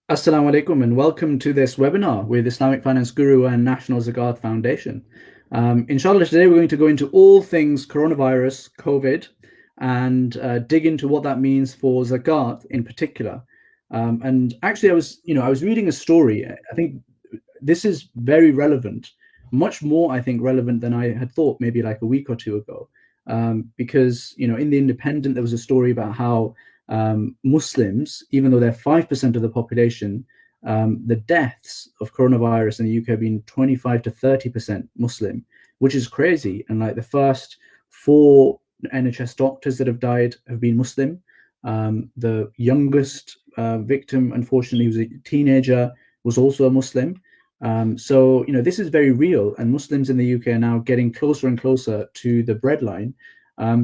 Assalamu alaikum and welcome to this webinar with Islamic Finance Guru and National Zakat Foundation. Inshallah, today we're going to go into all things coronavirus, COVID, and dig into what that means for Zakat in particular. And actually, I was reading a story. I think this is very relevant, much more, I think, relevant than I had thought maybe like a week or two ago. Because, in the Independent, there was a story about how Muslims, even though they're 5% of the population, the deaths of coronavirus in the UK have been 25 to 30% Muslim, which is crazy. And like the first four NHS doctors that have died have been Muslim. The youngest victim, unfortunately, was a teenager, was also a Muslim. So, this is very real, and Muslims in the UK are now getting closer and closer to the breadline.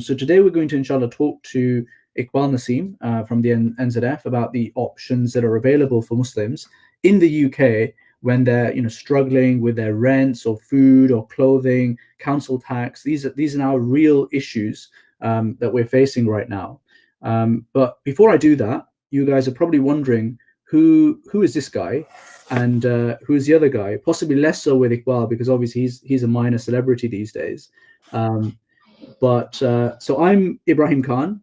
So today we're going to, inshallah, talk to Iqbal Nasim from the NZF about the options that are available for Muslims in the UK when they're, struggling with their rents or food or clothing, council tax. These are now real issues that we're facing right now. But before I do that, you guys are probably wondering who is this guy and who's the other guy? Possibly less so with Iqbal because obviously he's a minor celebrity these days. So I'm Ibrahim Khan,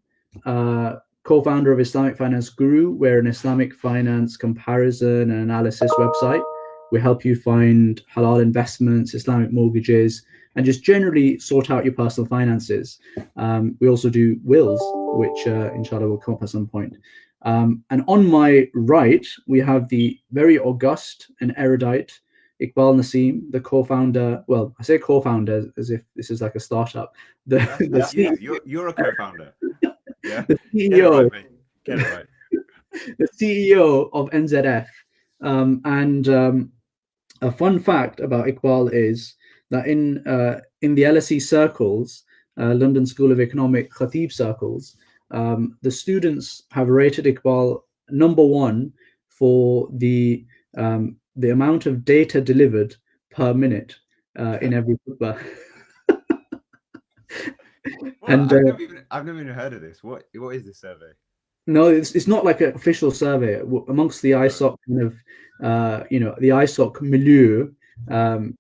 co-founder of Islamic Finance Guru. We're an Islamic finance comparison and analysis website. We help you find halal investments, Islamic mortgages, and just generally sort out your personal finances. We also do wills, which inshallah will come up at some point. And on my right, we have the very august and erudite Iqbal Nasim, the co-founder. Well, I say co-founder as if this is like a startup. That's you. You're a co-founder. Yeah. The Get it CEO, right, mate. Get it right. the CEO of NZF. A fun fact about Iqbal is that in the LSE circles, London School of Economic Khatib circles, the students have rated Iqbal number one for the amount of data delivered per minute in every khutbah. Well, And I've never even heard of this. What is this survey? no, it's not like an official survey amongst the Right. ISOC kind of, the ISOC milieu.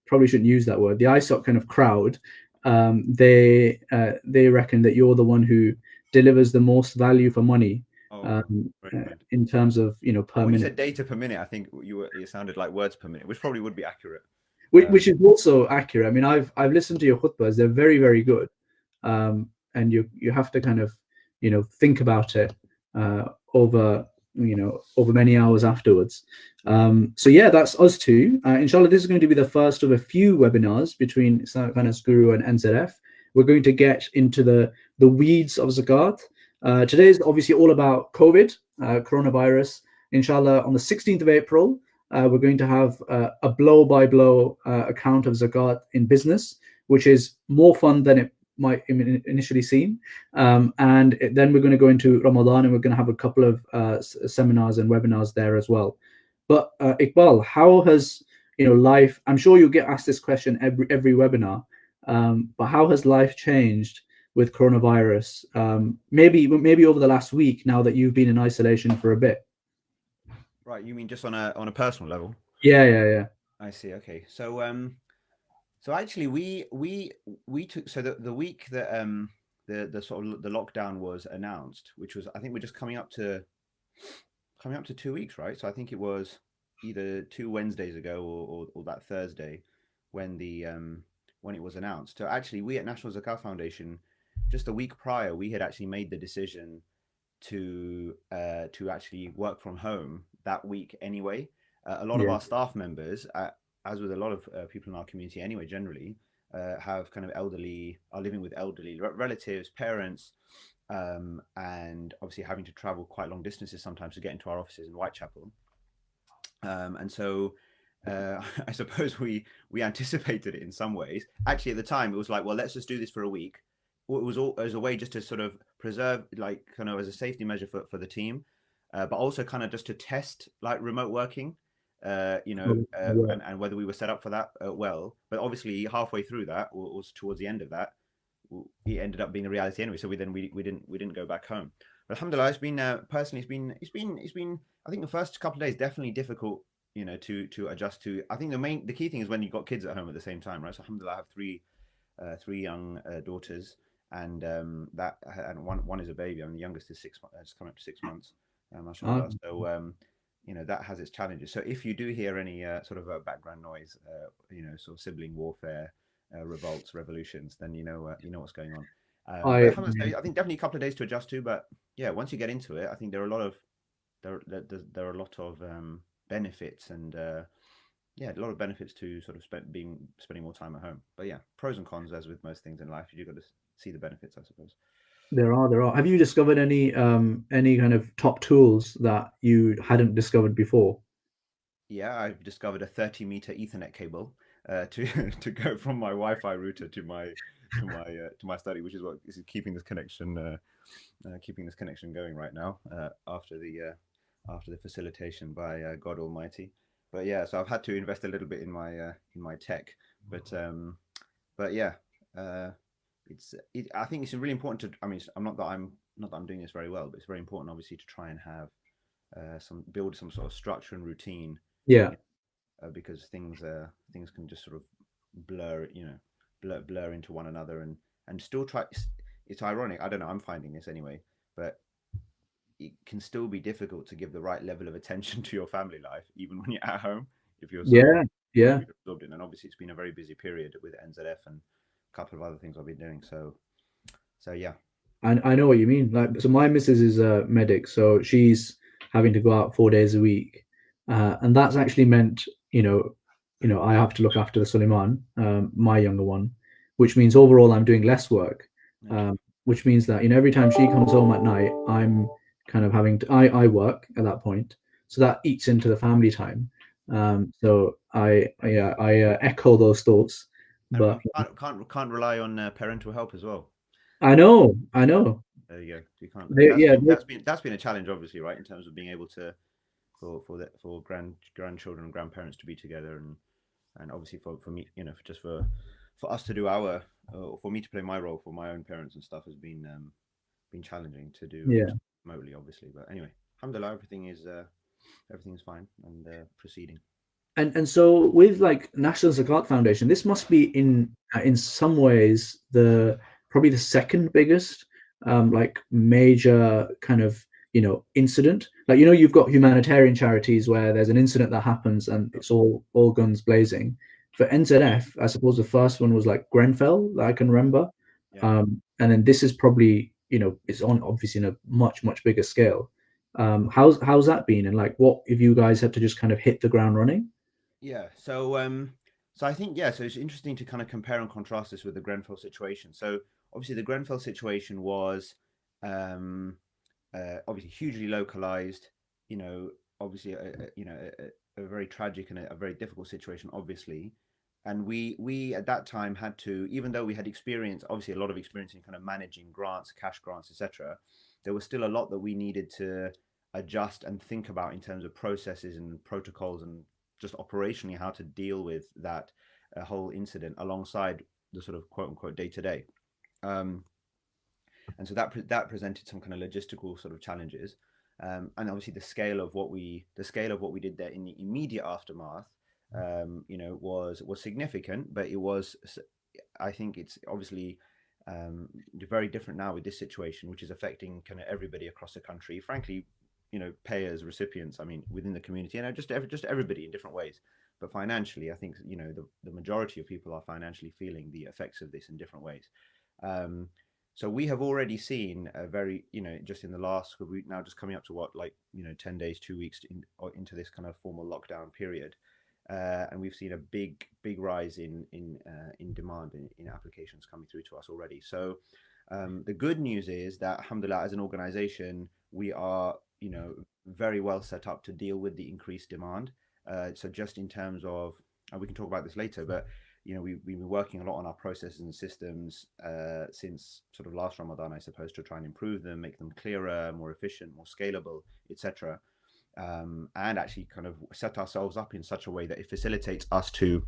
Probably shouldn't use that word. The ISOC kind of crowd. They reckon that you're the one who delivers the most value for money Oh, very good. in terms of per When you minute, said data per minute, I think it sounded like words per minute, which probably would be accurate. which is also accurate. I mean, I've listened to your khutbahs; they're very very good, and you have to kind of think about it over over many hours afterwards. So yeah, that's us two. Inshallah, this is going to be the first of a few webinars between Islamic Finance Guru and NZF. We're going to get into the weeds of zakat. Today is obviously all about COVID, coronavirus. Inshallah, on the 16th of April, we're going to have a blow-by-blow account of zakat in business, which is more fun than it might initially seem. And then we're going to go into Ramadan, and we're going to have a couple of seminars and webinars there as well. But Iqbal, how has life? I'm sure you'll get asked this question every webinar. But how has life changed with coronavirus? Maybe over the last week, now that you've been in isolation for a bit. Right. You mean just on a personal level? Yeah. I see. Okay. So actually, we took the week that the sort of the lockdown was announced, which was, I think we're just coming up to 2 weeks, right? So I think it was either 2 Wednesdays ago or that Thursday when when it was announced. So actually, we at National Zakat Foundation, just a week prior, we had actually made the decision to actually work from home that week anyway. A lot of Yeah. our staff members, as with a lot of people in our community anyway, generally have kind of are living with elderly relatives, parents, and obviously having to travel quite long distances sometimes to get into our offices in Whitechapel. And so I suppose we anticipated it in some ways. Actually, at the time, it was like, well, let's just do this for a week. It was all as a way just to sort of preserve, like, kind of as a safety measure for the team, but also kind of just to test like remote working, and whether we were set up for that well. But obviously, halfway through that, or towards the end of that, it ended up being a reality anyway. So we didn't go back home. Alhamdulillah, it's been personally, it's been. I think the first couple of days definitely difficult, to adjust to. I think the key thing is when you've got kids at home at the same time, right? So alhamdulillah, I have three young daughters, and one is a baby. I mean, the youngest is 6 months, just coming up to 6 months, Ah, mashallah. So that has its challenges. So if you do hear any sort of background noise, sort of sibling warfare, revolts, revolutions, then you know what's going on. But I alhamdulillah, I think definitely a couple of days to adjust to. But yeah, once you get into it, I think there are a lot of benefits, and yeah, a lot of benefits to sort of spending more time at home. But yeah, pros and cons, as with most things in life, you got to see the benefits, I suppose. there are. Have you discovered any kind of top tools that you hadn't discovered before? Yeah, I've discovered a 30-meter Ethernet cable to to go from my Wi-Fi router to my study, which is what is keeping this connection going right now, after the facilitation by God Almighty. But yeah, so I've had to invest a little bit in my tech, but yeah, uh, I think it's really important to. I mean, I'm not that I'm doing this very well, but it's very important, obviously, to try and have some build some sort of structure and routine, Yeah, because things can just sort of blur, blur into one another, and still try. It's ironic. I don't know. I'm finding this anyway, but it can still be difficult to give the right level of attention to your family life, even when you're at home, if you're so yeah, yeah. absorbed in. And obviously, it's been a very busy period with NZF and a couple of other things I've been doing. So yeah, I know what you mean. Like, so my missus is a medic, so she's having to go out 4 days a week, and that's actually meant, I have to look after the Suleiman, my younger one, which means overall I'm doing less work, naturally. which means that every time she comes home at night, I'm kind of having to I work at that point, so that eats into the family time. So I echo those thoughts, And but we can't rely on parental help as well. I know, There you go. You can't. they, That's yeah, been they, that's been a challenge, obviously, right? In terms of being able to for grandchildren and grandparents to be together, and obviously for me, for us to do for me to play my role for my own parents and stuff has been challenging to do yeah. remotely, obviously. But anyway, alhamdulillah, everything is fine and proceeding. And so with like National Zakat Foundation, this must be in some ways the probably the second biggest like major kind of incident. Like you've got humanitarian charities where there's an incident that happens and it's all guns blazing. For NZF, I suppose the first one was like Grenfell that I can remember, Yeah. and then this is probably it's on obviously in a much bigger scale. How's that been, and like what if you guys had to just kind of hit the ground running? Yeah. So I think, yeah. So it's interesting to kind of compare and contrast this with the Grenfell situation. So obviously the Grenfell situation was um, obviously hugely localized. You know, obviously a very tragic and a very difficult situation, obviously. And we at that time had to, even though we had experience, obviously a lot of experience in kind of managing grants, cash grants, etc. There was still a lot that we needed to adjust and think about in terms of processes and protocols, and just operationally how to deal with that whole incident alongside the sort of quote unquote day to day. And so that presented some kind of logistical sort of challenges, and obviously the scale of what we did there in the immediate aftermath, was significant, but it was, I think it's obviously very different now with this situation, which is affecting kind of everybody across the country. Frankly, payers, recipients, I mean, within the community, just everybody in different ways. But financially, I think the majority of people are financially feeling the effects of this in different ways. Um, so we have already seen a very, just in the last week now, just coming up to what, like 10 days, 2 weeks into this kind of formal lockdown period, and we've seen a big rise in demand in applications coming through to us already. So the good news is that, alhamdulillah, as an organization, we are very well set up to deal with the increased demand. So just in terms of, and we can talk about this later, but we've been working a lot on our processes and systems since sort of last Ramadan, I suppose, to try and improve them, make them clearer, more efficient, more scalable, etc. And actually kind of set ourselves up in such a way that it facilitates us to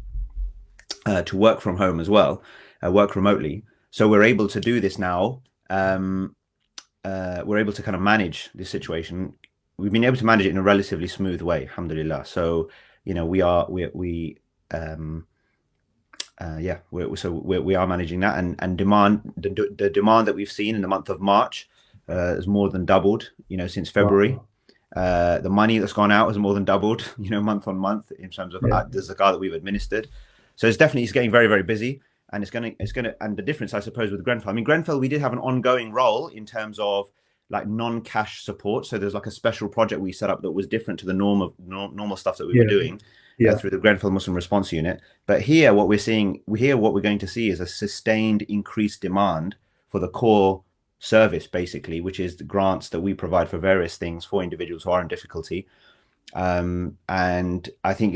work from home as well, work remotely. So we're able to do this now, we're able to kind of manage this situation. We've been able to manage it in a relatively smooth way, alhamdulillah. So, we are we are managing that, and the demand that we've seen in the month of March has more than doubled, since February. Wow. The money that's gone out has more than doubled, month on month in terms of the zakat that we've administered. So it's getting very, very busy, and and the difference, I suppose, with Grenfell. I mean, Grenfell, we did have an ongoing role in terms of like non-cash support. So there's like a special project we set up that was different to the normal stuff that we were doing through the Grenfell Muslim Response Unit. But here, what we're going to see is a sustained increased demand for the core service, basically, which is the grants that we provide for various things for individuals who are in difficulty. And I think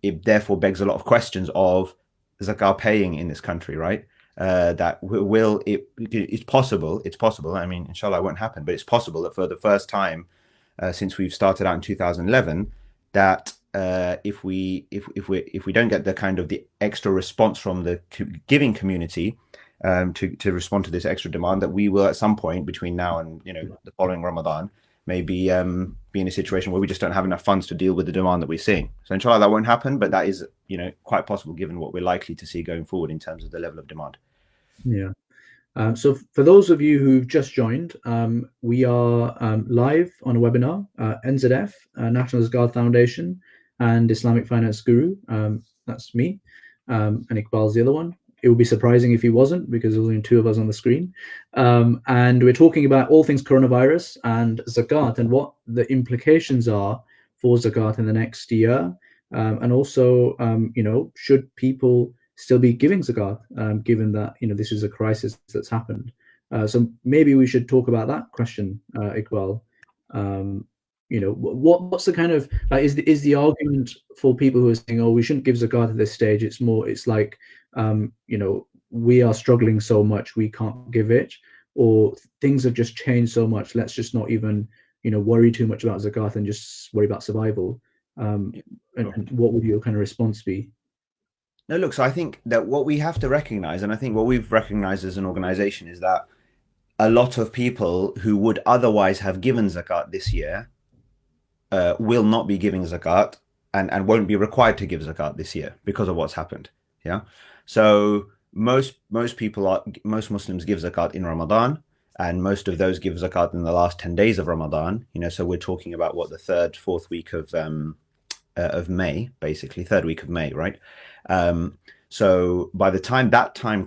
it therefore begs a lot of questions of zakat paying in this country, right? It's possible. I mean, inshallah, it won't happen, but it's possible that for the first time since we've started out in 2011, that if we don't get the kind of the extra response from the giving community to respond to this extra demand, that we will at some point between now and the following Ramadan maybe be in a situation where we just don't have enough funds to deal with the demand that we're seeing. So inshallah that won't happen, but that is quite possible given what we're likely to see going forward in terms of the level of demand. Yeah. So for those of you who've just joined, we are live on a webinar, NZF, National Zakat Foundation, and Islamic Finance Guru. That's me, and Iqbal's the other one. It would be surprising if he wasn't, because there's only two of us on the screen. And we're talking about all things coronavirus and zakat and what the implications are for zakat in the next year. And also, should people still be giving zakat, given that this is a crisis that's happened? So maybe we should talk about that question, Iqbal. What's the kind of is the argument for people who are saying, oh, we shouldn't give zakat at this stage? It's like we are struggling so much we can't give it, or things have just changed so much, let's just not even worry too much about zakat and just worry about survival. And what would your kind of response be? No, look, so I think that what we have to recognize, and I think what we've recognized as an organization, is that a lot of people who would otherwise have given zakat this year will not be giving zakat and won't be required to give zakat this year because of what's happened. Yeah. So most Muslims give zakat in Ramadan, and most of those give zakat in the last 10 days of Ramadan. So we're talking about what, the fourth week of May, basically third week of May, right? So by the time that point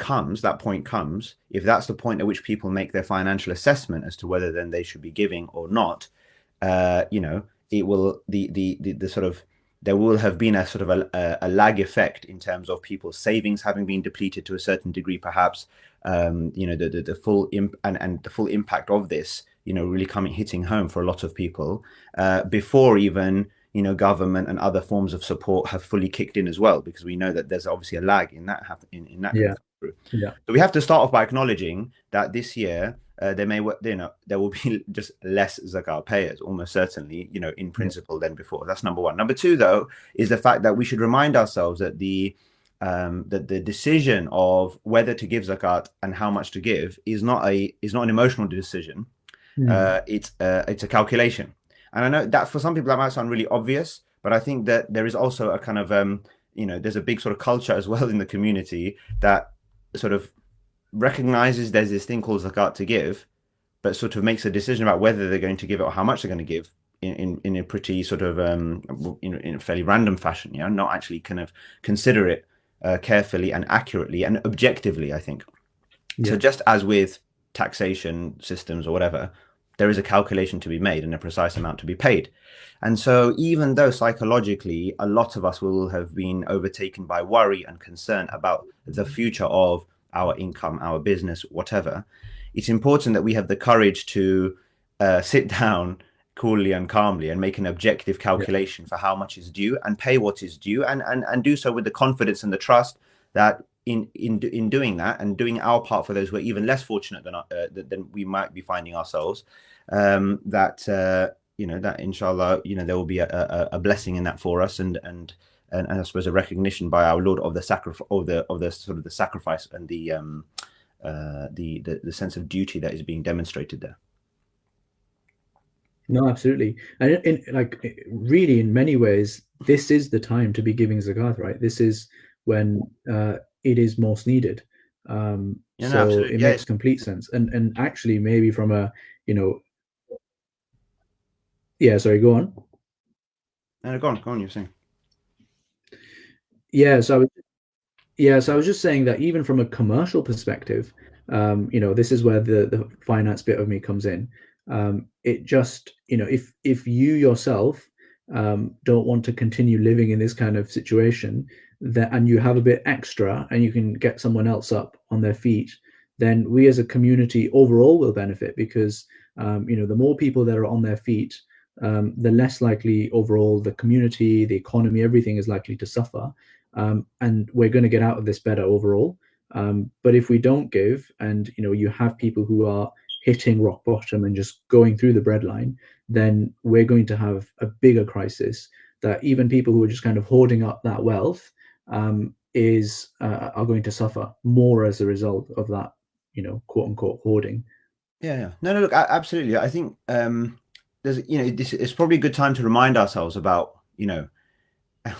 comes, if that's the point at which people make their financial assessment as to whether then they should be giving or not, it will there will have been a sort of a lag effect in terms of people's savings having been depleted to a certain degree, perhaps. The full the full impact of this, really hitting home for a lot of people before even government and other forms of support have fully kicked in as well, because we know that there's obviously a lag in that Yeah. So we have to start off by acknowledging that this year there will be just less zakat payers, almost certainly, in principle than before. That's number one. Number two, though, is the fact that we should remind ourselves that the decision of whether to give zakat and how much to give is not an emotional decision. It's a calculation. And I know that for some people that might sound really obvious, but I think that there is also a kind of there's a big sort of culture as well in the community that sort of recognizes there's this thing called zakat to give, but sort of makes a decision about whether they're going to give it or how much they're going to give in a pretty sort of in a fairly random fashion, not actually kind of consider it carefully and accurately and objectively, I think. So just as with taxation systems or whatever, there is a calculation to be made and a precise amount to be paid. And so even though psychologically a lot of us will have been overtaken by worry and concern about the future of our income, our business, whatever, it's important that we have the courage to sit down coolly and calmly and make an objective calculation for how much is due and pay what is due, and do so with the confidence and the trust that in doing that and doing our part for those who are even less fortunate than we might be finding ourselves, that inshallah there will be a blessing in that for us, and I suppose a recognition by our Lord of the sacrifice, of the sort of the sacrifice and the sense of duty that is being demonstrated there. No, absolutely. And really, in many ways, this is the time to be giving zakat, right? This is when it is most needed. Yeah, no, So absolutely. it Yeah, makes complete sense. And actually, maybe from a, you know, yeah, sorry, go on. no, go on. You're saying. Yeah, so I was Yeah, so I was just saying that even from a commercial perspective, this is where the finance bit of me comes in. It just, if you yourself don't want to continue living in this kind of situation, that and you have a bit extra and you can get someone else up on their feet, then we as a community overall will benefit because the more people that are on their feet, the less likely overall the community, the economy, everything is likely to suffer, and we're going to get out of this better overall. But if we don't give, and you have people who are hitting rock bottom and just going through the breadline, then we're going to have a bigger crisis. That even people who are just kind of hoarding up that wealth is are going to suffer more as a result of that, quote unquote hoarding. Yeah, yeah. No, no, look, absolutely. I think there's, this it's probably a good time to remind ourselves about,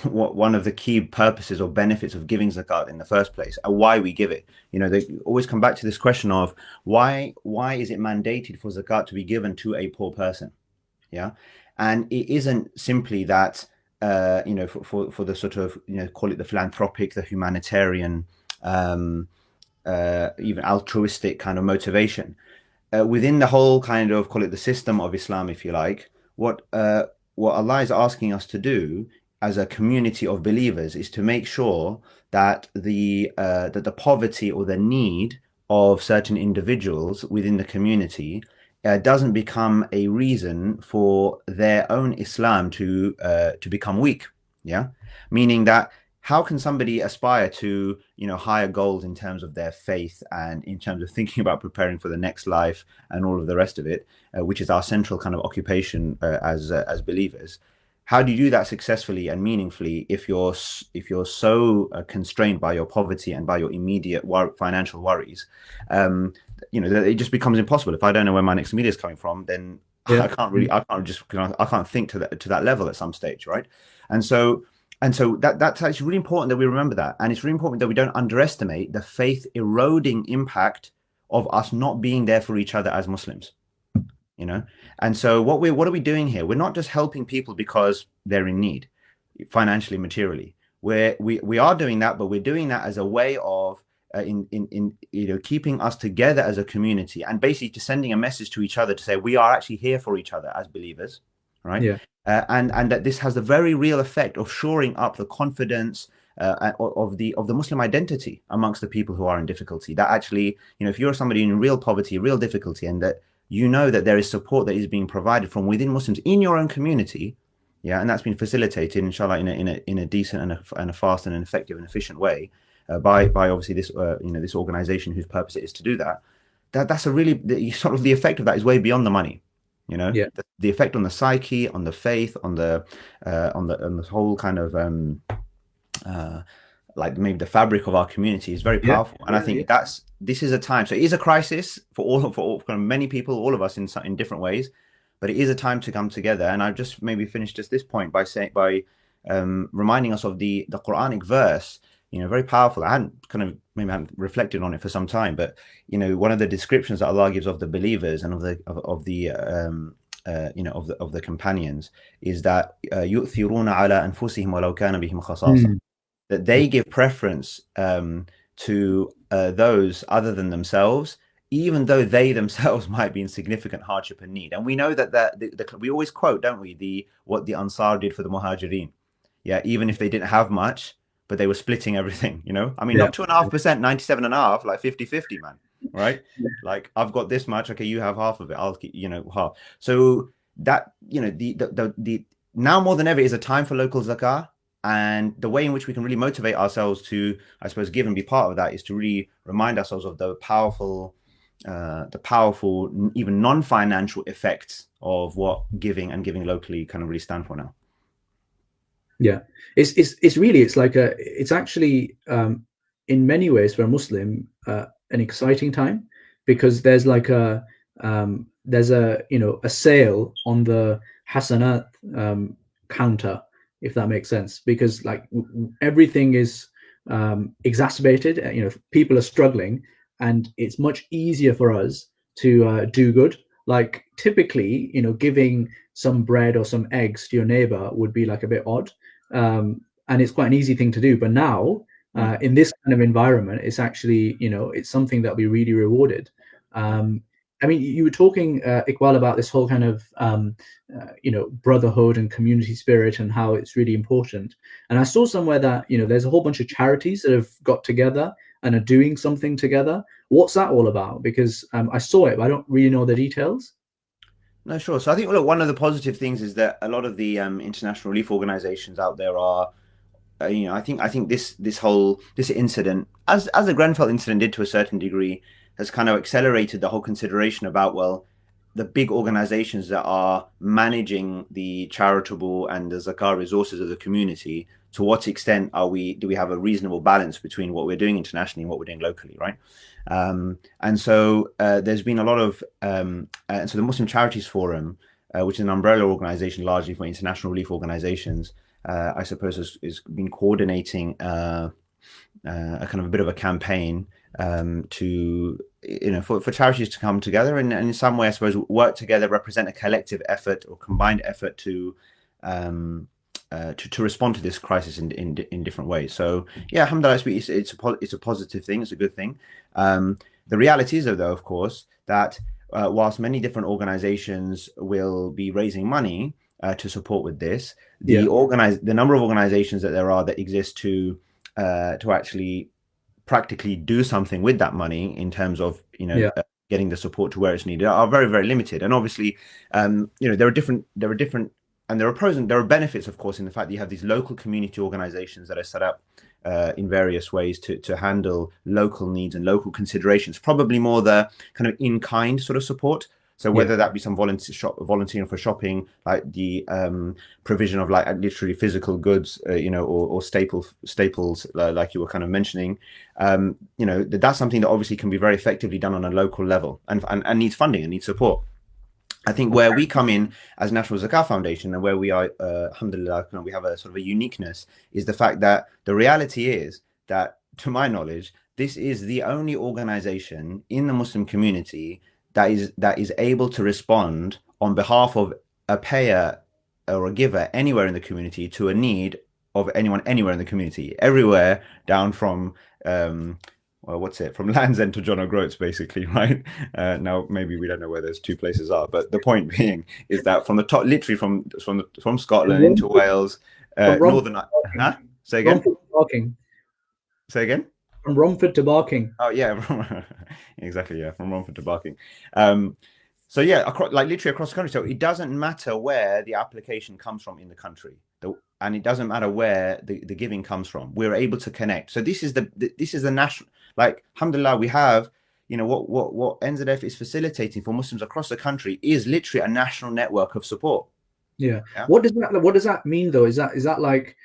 what one of the key purposes or benefits of giving zakat in the first place, and why we give it. They always come back to this question of why is it mandated for zakat to be given to a poor person? Yeah, and it isn't simply that for the sort of call it the philanthropic, the humanitarian, um, even altruistic kind of motivation within the whole kind of call it the system of Islam, if you like. What Allah is asking us to do as a community of believers is to make sure that the poverty or the need of certain individuals within the community doesn't become a reason for their own Islam to become weak. Yeah, meaning that how can somebody aspire to higher goals in terms of their faith and in terms of thinking about preparing for the next life and all of the rest of it, which is our central kind of occupation as believers? How do you do that successfully and meaningfully if you're so constrained by your poverty and by your immediate financial worries? That it just becomes impossible. If I don't know where my next meal is coming from, then Yeah. I can't think to that level at some stage, right? And so that's actually really important that we remember that. And it's really important that we don't underestimate the faith eroding impact of us not being there for each other as Muslims. And so what are we doing here? We're not just helping people because they're in need, financially, materially. We are doing that, but we're doing that as a way of in keeping us together as a community, and basically just sending a message to each other to say we are actually here for each other as believers, right? Yeah. And that this has the very real effect of shoring up the confidence of the Muslim identity amongst the people who are in difficulty. That actually, if you're somebody in real poverty, real difficulty, and that that there is support that is being provided from within Muslims in your own community, yeah, and that's been facilitated, inshallah, in a decent and a fast and an effective and efficient way by obviously this this organization whose purpose it is to do that. That's a really sort of the effect of that is way beyond the money. Yeah. The effect on the psyche, on the faith, on the whole kind of like maybe the fabric of our community is very powerful. And I think this is a time. So it is a crisis for kind of many people, all of us in different ways, but it is a time to come together. And I've just maybe finished just this point by reminding us of the Quranic verse. Very powerful. I hadn't reflected on it for some time, but one of the descriptions that Allah gives of the believers and of the companions is that yu'thiruna ala anfusihim walau kana bihim khasasa, that they give preference to those other than themselves, even though they themselves might be in significant hardship and need. And we know that we always quote, don't we, what the Ansar did for the Muhajirin. Yeah, even if they didn't have much, but they were splitting everything, I mean, not 2.5%, 97.5, like 50-50, man, right? Like, I've got this much, okay, you have half of it, I'll keep, half. So that, the now more than ever is a time for local zakah. And the way in which we can really motivate ourselves to, I suppose, give and be part of that is to really remind ourselves of the powerful, even non-financial effects of what giving and giving locally kind of really stand for now. Yeah, it's actually in many ways for a Muslim an exciting time, because there's like there's a sale on the hasanat counter, if that makes sense, because like everything is exacerbated. People are struggling, and it's much easier for us to do good. Like typically, giving some bread or some eggs to your neighbor would be like a bit odd, and it's quite an easy thing to do. But now, in this kind of environment, it's actually, it's something that'll be really rewarded. I mean, you were talking, Iqbal, about this whole kind of, brotherhood and community spirit and how it's really important. And I saw somewhere that, there's a whole bunch of charities that have got together and are doing something together. What's that all about? Because I saw it, but I don't really know the details. No, sure. So I think, look, one of the positive things is that a lot of the international relief organizations out there are, I think this incident, as the Grenfell incident did to a certain degree, has kind of accelerated the whole consideration about, well, the big organizations that are managing the charitable and the zakat resources of the community. To what extent do we have a reasonable balance between what we're doing internationally and what we're doing locally, right? And so there's been a lot of, and so the Muslim Charities Forum, which is an umbrella organization largely for international relief organizations, I suppose has been coordinating a kind of a bit of a campaign to, for charities to come together and in some way, I suppose, work together, represent a collective effort or combined effort to respond to this crisis in different ways. So yeah, alhamdulillah, it's a positive thing. It's a good thing. The reality is, though, of course, that whilst many different organizations will be raising money to support with this, the number of organizations that there are that exist to actually practically do something with that money in terms of getting the support to where it's needed are very, very limited. And obviously, there are different and there are pros and there are benefits, of course, in the fact that you have these local community organizations that are set up in various ways to handle local needs and local considerations, probably more the kind of in-kind sort of support. So whether that be some volunteering for shopping, like the provision of like literally physical goods, or staples, like you were kind of mentioning, that's something that obviously can be very effectively done on a local level and needs funding and needs support. I think where we come in as National Zakat Foundation and where we are, alhamdulillah, we have a sort of a uniqueness is the fact that the reality is that, to my knowledge, this is the only organization in the Muslim community that is able to respond on behalf of a payer or a giver anywhere in the community to a need of anyone anywhere in the community, everywhere down from from Land's End to John O'Groats, basically, right? Now maybe we don't know where those two places are, but the point being is that from the top, literally from Scotland into Wales, northern. Say again. Say again. From Romford to Barking. Oh yeah, exactly. Yeah, from Romford to Barking. So yeah, literally across the country. So it doesn't matter where the application comes from in the country, and it doesn't matter where the giving comes from. We're able to connect. So this is the national. Like, alhamdulillah, we have, what NZF is facilitating for Muslims across the country is literally a national network of support. Yeah. What does that mean though? Is that like?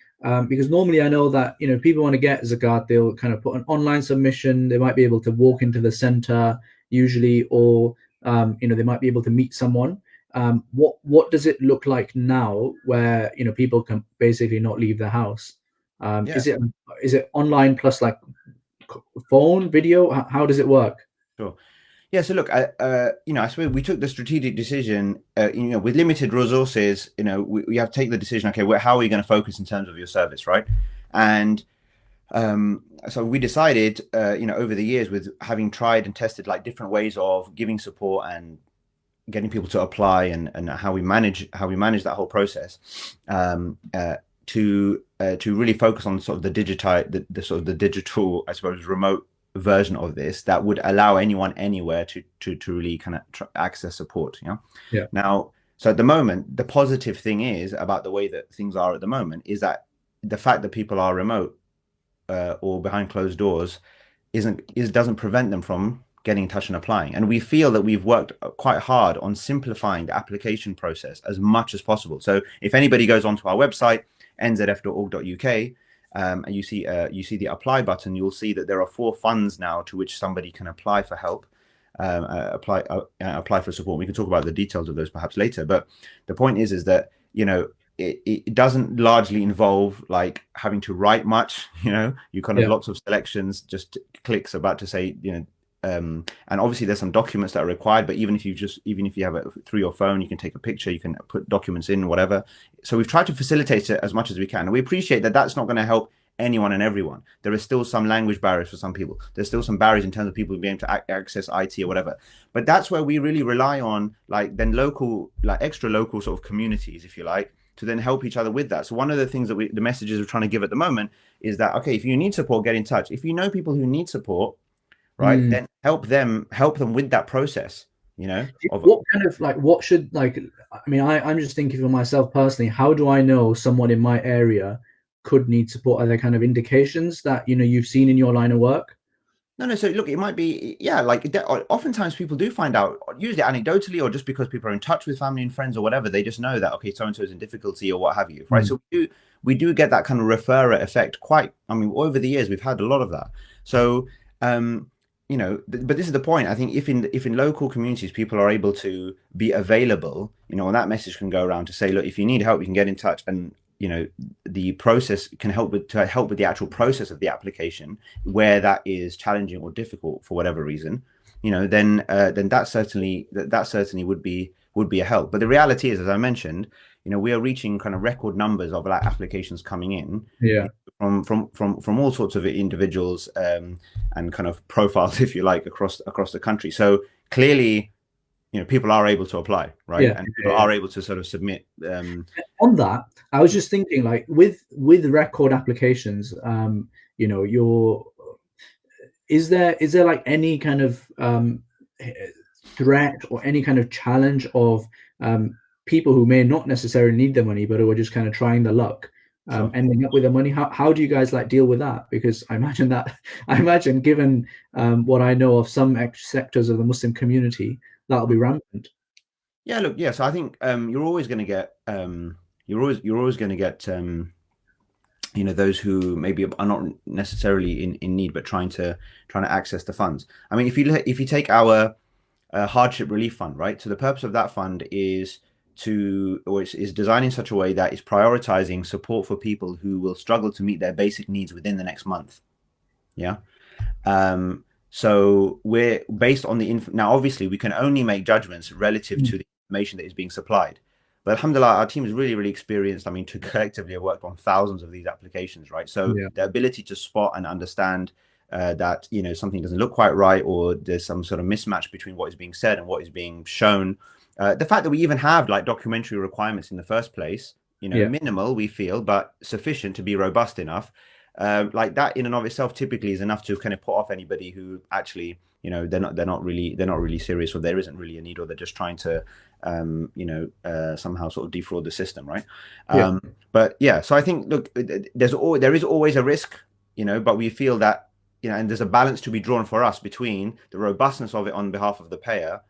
Because normally I know that people want to get zakat, they'll kind of put an online submission. They might be able to walk into the center usually, or they might be able to meet someone. What does it look like now, where people can basically not leave the house? Is it online plus like phone, video? How does it work? Sure. Yeah, so look, I suppose we took the strategic decision, with limited resources, we have to take the decision, okay, how are we going to focus in terms of your service, right? And so we decided, over the years, with having tried and tested like different ways of giving support and getting people to apply and how we manage that whole process, to really focus on sort of the digital, I suppose, remote version of this that would allow anyone anywhere to really kind of access support. Now, so at the moment, the positive thing is about the way that things are at the moment is that the fact that people are remote or behind closed doors doesn't prevent them from getting in touch and applying. And we feel that we've worked quite hard on simplifying the application process as much as possible. So if anybody goes onto our website, nzf.org.uk, and you see the apply button, you'll see that there are 4 funds now to which somebody can apply for help. apply for support. We can talk about the details of those perhaps later. But the point is that it doesn't largely involve like having to write much. You kind of lots of selections, just clicks about to say and obviously there's some documents that are required, but even if you have it through your phone, you can take a picture, you can put documents in, whatever. So we've tried to facilitate it as much as we can, and we appreciate that that's not going to help anyone and everyone. There is still some language barriers for some people. There's still some barriers in terms of people being able to access IT or whatever. But that's where we really rely on local, extra local sort of communities, if you like, to then help each other with that. So one of the things that the messages we're trying to give at the moment is that, okay, if you need support, get in touch. If you know people who need support, right, then help them with that process. What kind of what should I'm just thinking for myself personally, how do I know someone in my area could need support? Are there kind of indications that you've seen in your line of work? No. So look, it might be, oftentimes people do find out, usually anecdotally, or just because people are in touch with family and friends or whatever, they just know that, okay, so-and-so is in difficulty or what have you, right? So we do get that kind of referrer effect over the years, we've had a lot of that. So, but this is the point. I think if in local communities, people are able to be available, and that message can go around to say, look, if you need help, you can get in touch, and the process can help with the actual process of the application where that is challenging or difficult for whatever reason, then that certainly would be a help. But the reality is, as I mentioned, we are reaching kind of record numbers of applications coming in, from all sorts of individuals and kind of profiles, if you like, across the country. So clearly, people are able to apply, right? And people are able to sort of submit. On that, I was just thinking, with record applications, is there any kind of threat or any kind of challenge of people who may not necessarily need the money, but who are just kind of trying their luck, ending up with the money? How do you guys deal with that? Because I imagine given what I know of some sectors of the Muslim community, that'll be rampant. Yeah, look, so I think you're always going to get those who maybe are not necessarily in need, but trying to access the funds. I mean, if you take our hardship relief fund, right? So the purpose of that fund is designed in such a way that it's prioritizing support for people who will struggle to meet their basic needs within the next month. Yeah. So we're based on now, obviously, we can only make judgments relative to the information that is being supplied. But alhamdulillah, our team is really, really experienced. I mean, to collectively have worked on thousands of these applications, right? So the ability to spot and understand that, something doesn't look quite right, or there's some sort of mismatch between what is being said and what is being shown. The fact that we even have documentary requirements in the first place, minimal, we feel, but sufficient to be robust enough. That in and of itself typically is enough to kind of put off anybody who actually, they're not really serious, or there isn't really a need, or they're just trying to, somehow sort of defraud the system, right? But so I think, look, there is always a risk, but we feel that, and there's a balance to be drawn for us between the robustness of it on behalf of the payer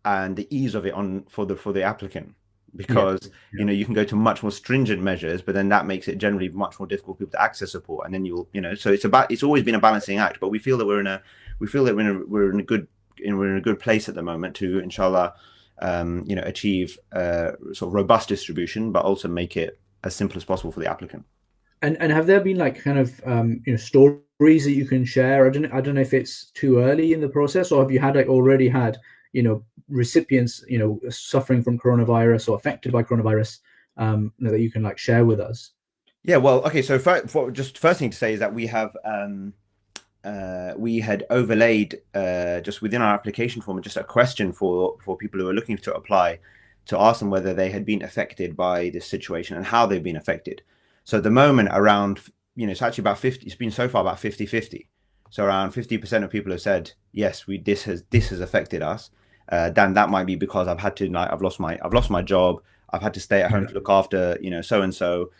and the ease of it for the applicant. Because you can go to much more stringent measures, but then that makes it generally much more difficult for people to access support, and then so it's always been a balancing act. But we feel that we're in a good place at the moment to, inshallah, achieve sort of robust distribution, but also make it as simple as possible for the applicant. And have there been stories that you can share? I don't know if it's too early in the process, or have you already had recipients suffering from coronavirus or affected by coronavirus that you can share with us? Yeah, well, okay, so first thing to say is that we have we had overlaid just within our application form just a question for people who are looking to apply, to ask them whether they had been affected by this situation and how they've been affected. So at the moment, around it's actually about 50. It's been so far about 50-50. So around 50% of people have said yes, this has affected us. Then that might be because I've lost my job. I've had to stay at home to look after so and so,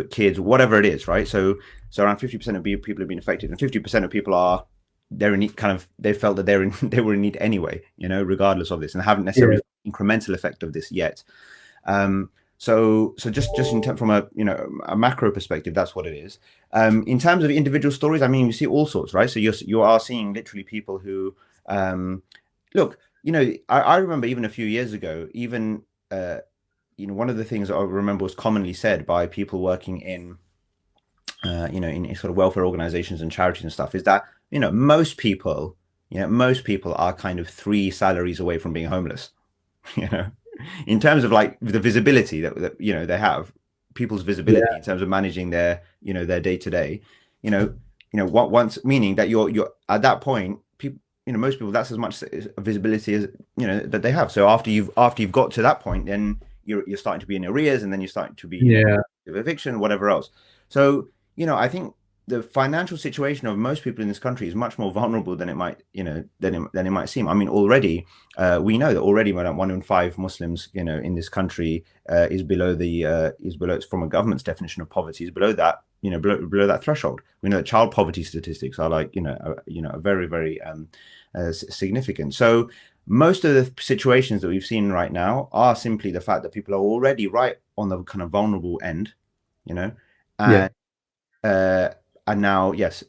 kids, whatever it is, right? So around 50% of people have been affected, and 50% of people they're in need, they felt that they were in need anyway, regardless of this, and haven't necessarily incremental effect of this yet. So just from a a macro perspective, that's what it is. In terms of individual stories, I mean, you see all sorts, right? So you are seeing literally people who look. I remember even a few years ago, even one of the things that I remember was commonly said by people working in in sort of welfare organizations and charities and stuff is that most people are kind of 3 salaries away from being homeless. you know in terms of like the visibility that they have, people's visibility Yeah, in terms of managing their their day to day. What once meaning that you're at that point, people, most people, that's as much visibility as that they have. So after you've got to that point, then you're starting to be in arrears, and then you're starting to be yeah, eviction, whatever else. So I think the financial situation of most people in this country is much more vulnerable than it might than it might seem. I mean, already we know that already 1 in 5 Muslims in this country is below from a government's definition of poverty, is below that below that threshold. We know that child poverty statistics are like very very significant. So most of the situations that we've seen right now are simply the fact that people are already right on the kind of vulnerable end, yeah, and uh, and now, yes,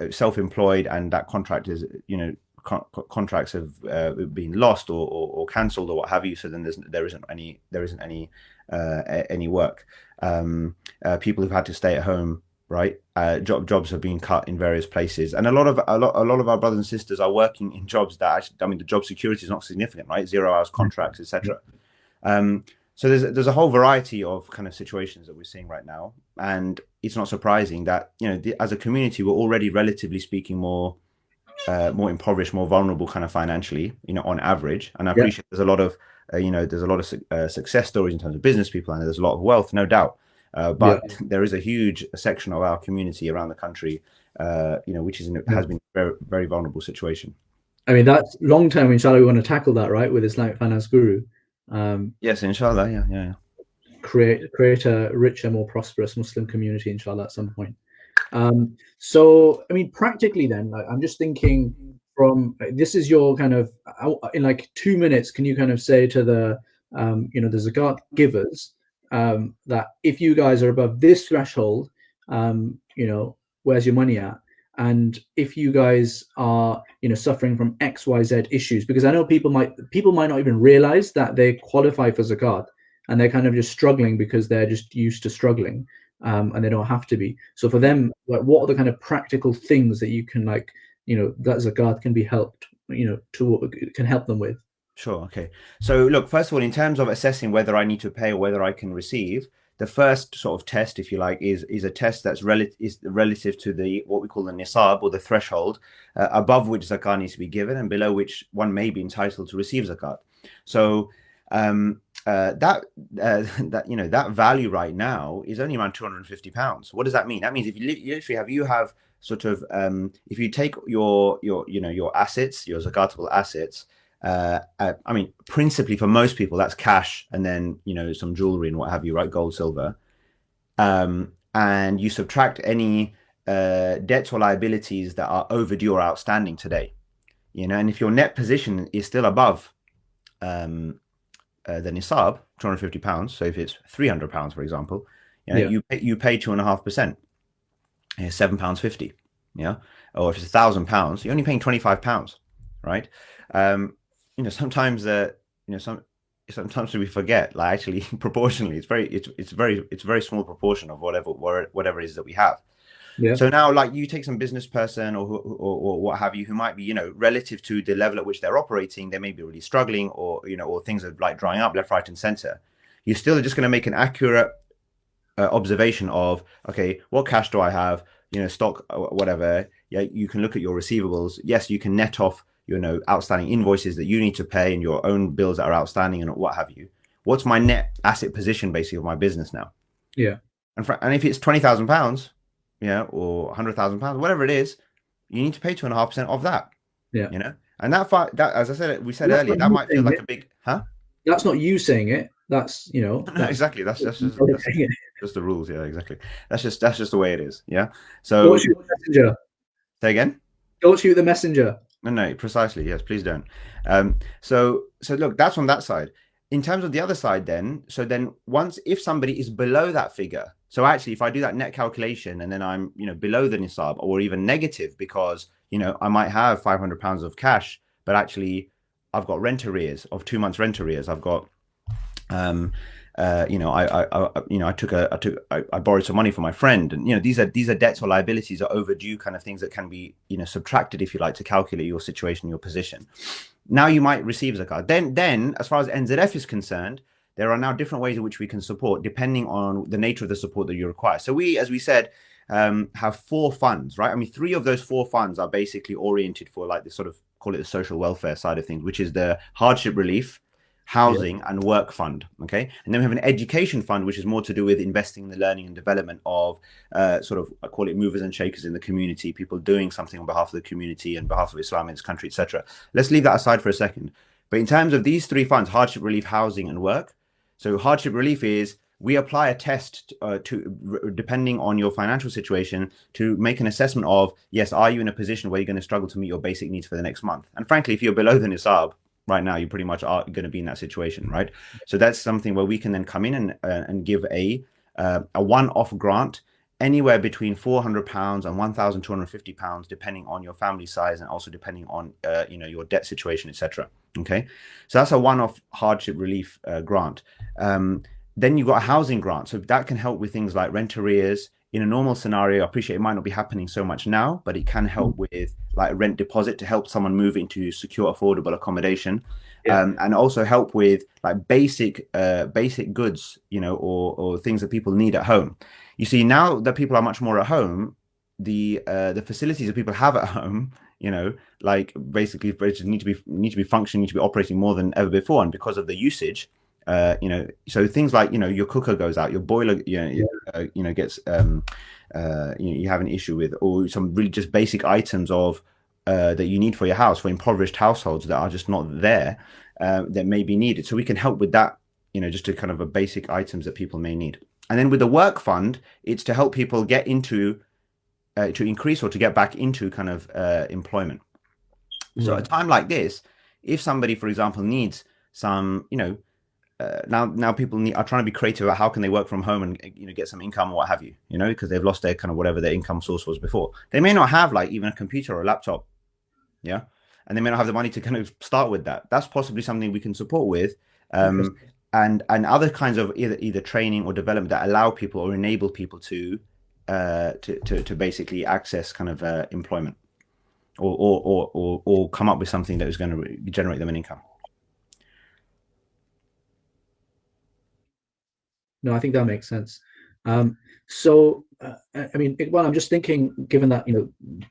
self-employed, and that contract is contracts have been lost or cancelled or what have you. So then there isn't any work. People who've had to stay at home, right? Jobs have been cut in various places, and a lot of our brothers and sisters are working in jobs that actually, I mean, the job security is not significant, right? 0 hours contracts, etc. So there's a whole variety of kind of situations that we're seeing right now, and it's not surprising that as a community we're already, relatively speaking, more impoverished, more vulnerable, kind of financially, on average. And I yeah, appreciate there's a lot of success stories in terms of business people, and there's a lot of wealth, no doubt. yeah. But there is a huge section of our community around the country, which has been a very, very vulnerable situation. I mean, that's long term. Inshallah, we want to tackle that, right, with Islamic Finance Guru. Um, Yes, inshallah. Yeah, yeah, yeah. create a richer, more prosperous Muslim community, inshallah, at some point. So, I mean, practically, then, like, I'm just thinking from this is your kind of in like 2 minutes. Can you kind of say to the zakat givers that if you guys are above this threshold, where's your money at? And if you guys are suffering from XYZ issues, because I know people might not even realize that they qualify for zakat, and they're kind of just struggling because they're just used to struggling, and they don't have to be. So for them, like, what are the kind of practical things that you can that zakat can be helped, can help them with? Sure. Okay. So look, first of all, in terms of assessing whether I need to pay or whether I can receive, the first sort of test, if you like, is a test that's relative to the what we call the nisab, or the threshold, above which zakat needs to be given and below which one may be entitled to receive zakat. So that value right now is only around £250. What does that mean? That means if you have sort of if you take your assets, your zakatable assets. I mean, principally for most people, that's cash, and then some jewelry and what have you, right? Gold, silver, and you subtract any debts or liabilities that are overdue or outstanding today. And if your net position is still above the nisab, £250. So if it's £300, for example, Yeah, you pay 2.5%, £7.50. Yeah, or if it's £1,000, you're only paying £25, right? Sometimes sometimes we forget, like, actually proportionally it's very small proportion of whatever it is that we have. yeah, So now, like, you take some business person or what have you, who might be relative to the level at which they're operating, they may be really struggling, or things are like drying up left, right, and center. You're still just going to make an accurate observation of, okay, what cash do I have, stock, whatever. Yeah, you can look at your receivables. Yes, you can net off outstanding invoices that you need to pay and your own bills that are outstanding and what have you. What's my net asset position, basically, of my business now? yeah. And if it's £20,000, or £100,000, whatever it is, you need to pay 2.5% of that. Yeah. And that, as I said, we said That's earlier, not that you might feel saying like it. a big, huh? That's not you saying it. That's No, that's exactly. That's saying it. just the rules. Yeah, exactly. That's just the way it is. Yeah. So Don't shoot the messenger. say again. Don't shoot the messenger. No, precisely. Yes, please don't. So look, that's on that side. in terms of the other side, then, so then once, if somebody is below that figure, so actually if I do that net calculation and then I'm, below the nisab or even negative because, I might have £500 of cash, but actually I've got rent arrears of 2 months rent arrears. I've got, I borrowed some money from my friend, and these are debts or liabilities or overdue kind of things that can be subtracted, if you like, to calculate your situation, your position. Now you might receive zakat. Then as far as NZF is concerned, there are now different ways in which we can support depending on the nature of the support that you require. So we, as we said, have 4 funds, right? I mean, 3 of those 4 funds are basically oriented for like this sort of, call it the social welfare side of things, which is the hardship relief, housing, and work fund. Okay, and then we have an education fund, which is more to do with investing in the learning and development of sort of, I call it movers and shakers in the community, people doing something on behalf of the community and behalf of Islam in this country, etc. Let's leave that aside for a second. But in terms of these 3 funds, hardship relief, housing, and work, so hardship relief is we apply a test depending on your financial situation, to make an assessment of, yes, are you in a position where you're going to struggle to meet your basic needs for the next month? And frankly, if you're below the nisab right now, you pretty much are going to be in that situation, right? So that's something where we can then come in and give a one-off grant anywhere between £400 and £1,250, depending on your family size and also depending on your debt situation, etc. Okay, so that's a one-off hardship relief grant. Then you've got a housing grant, so that can help with things like rent arrears. In a normal scenario, I appreciate it might not be happening so much now, but it can help with like a rent deposit to help someone move into secure, affordable accommodation, and also help with like basic goods, or things that people need at home. You see, now that people are much more at home, the facilities that people have at home, like basically need to be functioning, need to be operating more than ever before, and because of the usage. So things like your cooker goes out, your boiler gets you have an issue with, or some really just basic items of that you need for your house, for impoverished households that are just not there, that may be needed. So we can help with that, just to kind of a basic items that people may need. And then with the work fund, it's to help people get into to increase or to get back into kind of employment. So at a time like this, if somebody, for example, needs some, now people are trying to be creative about how can they work from home and get some income or what have you, because they've lost their kind of whatever their income source was before. They may not have like even a computer or a laptop, and they may not have the money to kind of start with that. That's possibly something we can support with, and other kinds of either training or development that allow people or enable people to basically access kind of employment, or come up with something that is going to generate them an income. No, I think that makes sense. So, I mean, Iqbal, I'm just thinking, given that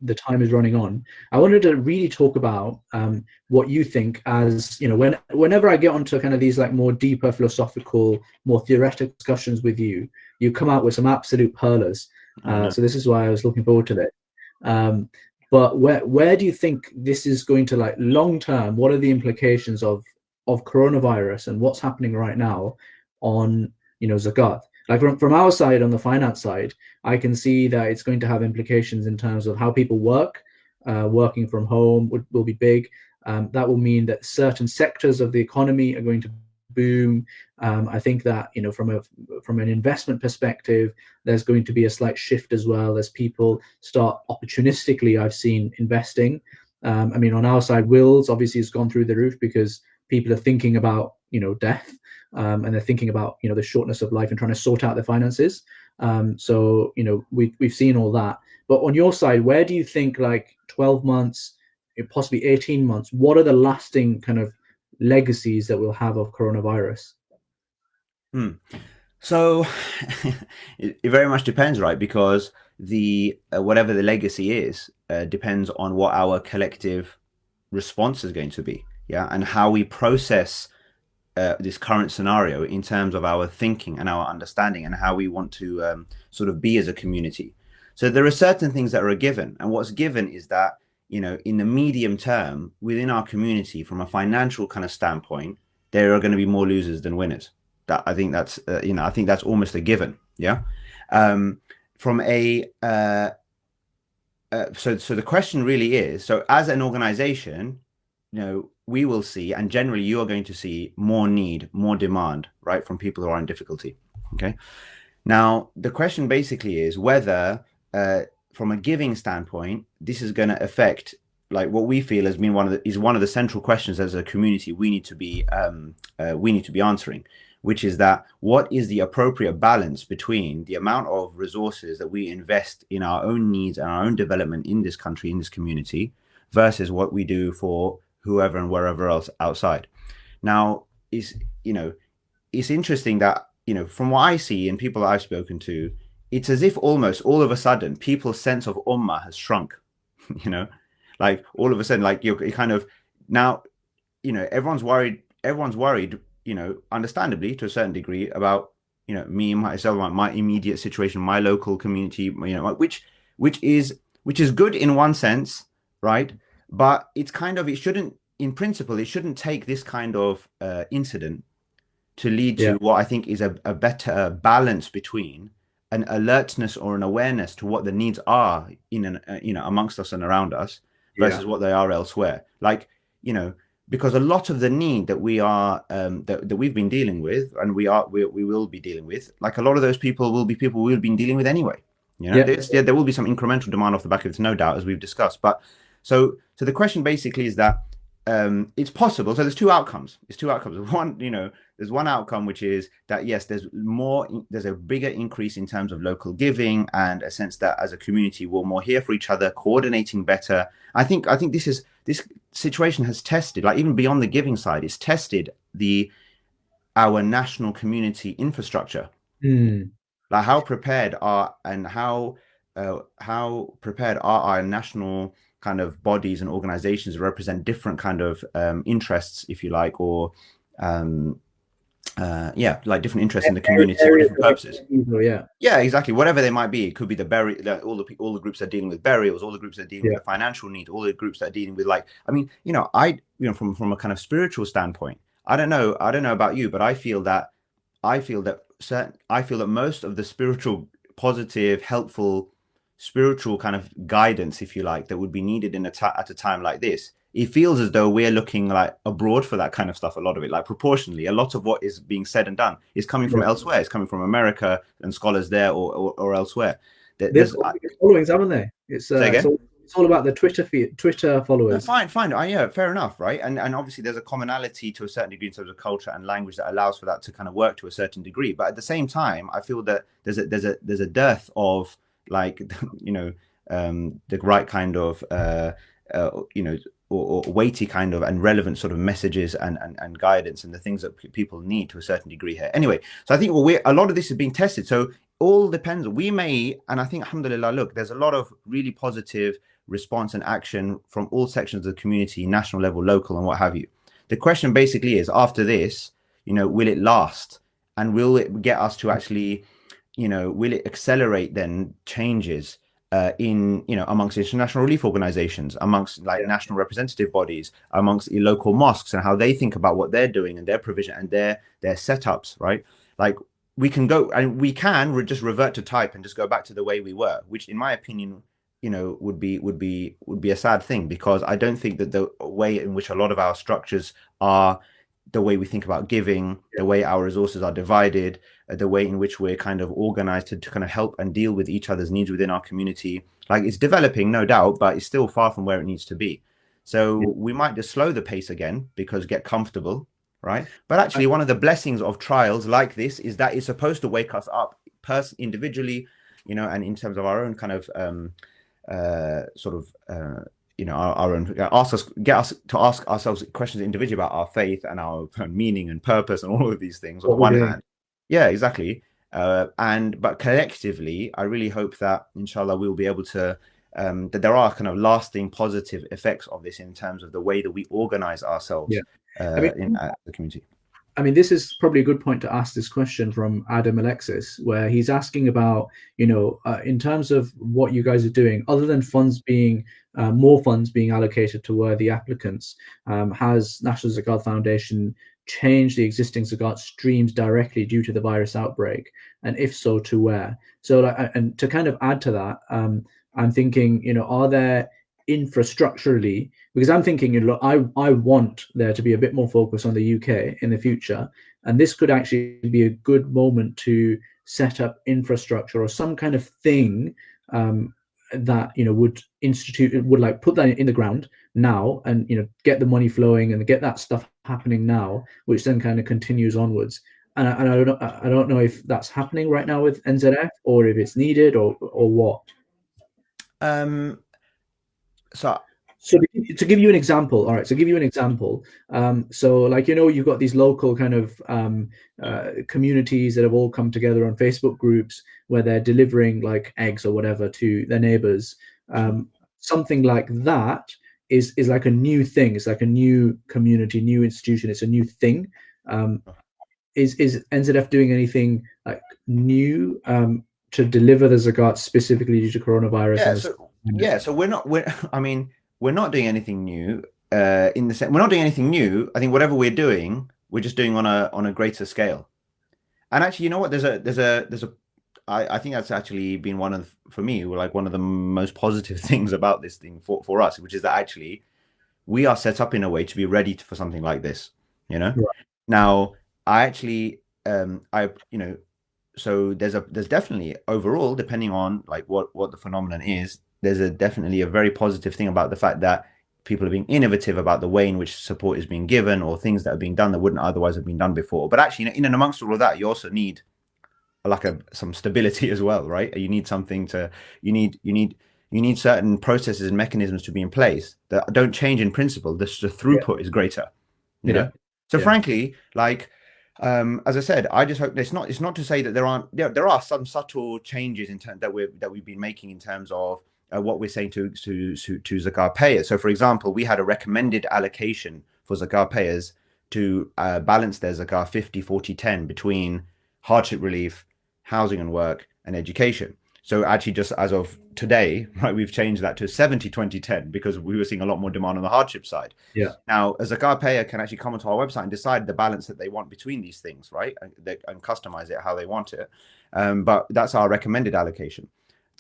the time is running on, I wanted to really talk about what you think, as whenever I get onto kind of these like more deeper philosophical, more theoretical discussions with you, you come out with some absolute pearlers. So this is why I was looking forward to it. But where do you think this is going to, like, long term? What are the implications of coronavirus and what's happening right now on zakat? Like from our side, on the finance side, I can see that it's going to have implications in terms of how people work. Working from home will be big. That will mean that certain sectors of the economy are going to boom. I think that from an investment perspective, there's going to be a slight shift as well as people start opportunistically, I've seen, investing. I mean, on our side, wills obviously has gone through the roof because people are thinking about death, and they're thinking about the shortness of life and trying to sort out their finances. So we've seen all that. But on your side, where do you think, like 12 months, possibly 18 months, what are the lasting kind of legacies that we'll have of coronavirus? So it very much depends, right? Because the whatever the legacy is depends on what our collective response is going to be, and how we process this current scenario in terms of our thinking and our understanding and how we want to sort of be as a community. So there are certain things that are a given, and what's given is that in the medium term within our community, from a financial kind of standpoint, there are going to be more losers than winners. That I think that's I think that's almost a given. From a so the question really is, so as an organization, we will see, and generally you are going to see more need, more demand, right, from people who are in difficulty. Okay. Now, the question basically is whether, from a giving standpoint, this is going to affect, like, what we feel has been one of the central questions as a community we need to be answering, which is that what is the appropriate balance between the amount of resources that we invest in our own needs and our own development in this country, in this community, versus what we do for whoever and wherever else outside. Now, it's interesting that, from what I see and people that I've spoken to, it's as if almost all of a sudden people's sense of ummah has shrunk. Like all of a sudden, like you're kind of now, everyone's worried. Everyone's worried, understandably to a certain degree about, me, myself, my immediate situation, my local community, which is good in one sense, right? But it shouldn't, in principle, it shouldn't take this kind of incident to lead to what I think is a better balance between an alertness or an awareness to what the needs are amongst us and around us versus what they are elsewhere. Like, because a lot of the need that we are that we've been dealing with, and we will be dealing with, like, a lot of those people will be people we've been dealing with anyway. There will be some incremental demand off the back of it, no doubt, as we've discussed. But so the question basically is that it's possible. So there's two outcomes. One, there's one outcome, which is that, yes, there's a bigger increase in terms of local giving, and a sense that as a community we're more here for each other, coordinating better. I think this situation has tested, like, even beyond the giving side, it's tested our national community infrastructure. Like, how prepared are our national kind of bodies and organizations that represent different kind of interests, if you like, or like different interests in the community or different purposes. Yeah, exactly. Whatever they might be. It could be all the groups that are dealing with burials, all the groups that are dealing with financial needs, all the groups that are dealing with, like, I mean, from a kind of spiritual standpoint, I don't know about you, but I feel that most of the spiritual, positive, helpful, spiritual kind of guidance, if you like, that would be needed at a time like this, it feels as though we're looking like abroad for that kind of stuff. A lot of it, like, proportionally, a lot of what is being said and done is coming from elsewhere. It's coming from America and scholars there, or elsewhere. There's followings, haven't they? It's all about the Twitter followers. Fine. Yeah, fair enough, right? And obviously there's a commonality to a certain degree in terms of culture and language that allows for that to kind of work to a certain degree. But at the same time, I feel that there's a dearth of, like, the right kind of or weighty kind of and relevant sort of messages and guidance and the things that people need to a certain degree here. Anyway, so I think a lot of this is being tested. So all depends. We may, and I think, alhamdulillah, look, there's a lot of really positive response and action from all sections of the community, national level, local, and what have you. The question basically is, after this, will it last, and will it get us to actually, will it accelerate then changes amongst international relief organizations, amongst, like, national representative bodies, amongst local mosques, and how they think about what they're doing and their provision and their setups, right? Like, we can just revert to type and just go back to the way we were, which, in my opinion, would be a sad thing, because I don't think that the way in which a lot of our structures are, the way we think about giving, the way our resources are divided, the way in which we're kind of organized to kind of help and deal with each other's needs within our community, like, it's developing, no doubt, but it's still far from where it needs to be. So we might just slow the pace again, because get comfortable, right? But actually, one of the blessings of trials like this is that it's supposed to wake us up individually, and in terms of our own kind of our own, get us to ask ourselves questions individually about our faith and our meaning and purpose and all of these things on one hand. Yeah, exactly. But collectively, I really hope that, inshallah, we'll be able to that there are kind of lasting positive effects of this in terms of the way that we organize ourselves in the community. I mean, this is probably a good point to ask this question from Adam Alexis, where he's asking about, in terms of what you guys are doing, other than more funds being allocated to worthy applicants, has National Zakat Foundation changed the existing Zakat streams directly due to the virus outbreak? And if so, to where? So, and to kind of add to that, I'm thinking, infrastructurally, because I'm thinking, look, I want there to be a bit more focus on the UK in the future, and this could actually be a good moment to set up infrastructure or some kind of thing that would like put that in the ground now, and get the money flowing and get that stuff happening now, which then kind of continues onwards. And I don't know if that's happening right now with NZF, or if it's needed, or what. Um, so So to give you an example, all right. So give you an example. So like you've got these local kind of communities that have all come together on Facebook groups where they're delivering like eggs or whatever to their neighbors. Something like that is like a new thing. It's like a new community, new institution. It's a new thing. Is NZF doing anything like new to deliver the zakat specifically due to coronavirus? So we're not doing anything new. In the sense, we're not doing anything new. I think whatever we're doing, we're just doing on a greater scale. And actually, you know what? I think that's actually been for me, like one of the most positive things about this thing for us, which is that actually we are set up in a way to be ready for something like this. Right. Now, I actually, so there's definitely overall, depending on like what the phenomenon is, there's definitely a very positive thing about the fact that people are being innovative about the way in which support is being given, or things that are being done that wouldn't otherwise have been done before. But actually, in and amongst all of that, you also need like some stability as well, right? You need something you need certain processes and mechanisms to be in place that don't change in principle. The throughput is greater, you know. So frankly, like as I said, I just hope it's not to say that there are some subtle changes in terms that we've been making in terms of what we're saying to zakat payers. So for example, we had a recommended allocation for zakat payers to balance their zakat 50-40-10 between hardship relief, housing and work, and education. So actually, just as of today, right, we've changed that to 70-20-10 because we were seeing a lot more demand on the hardship side. Yeah. Now, a zakat payer can actually come onto our website and decide the balance that they want between these things, right, and customize it how they want it. But that's our recommended allocation.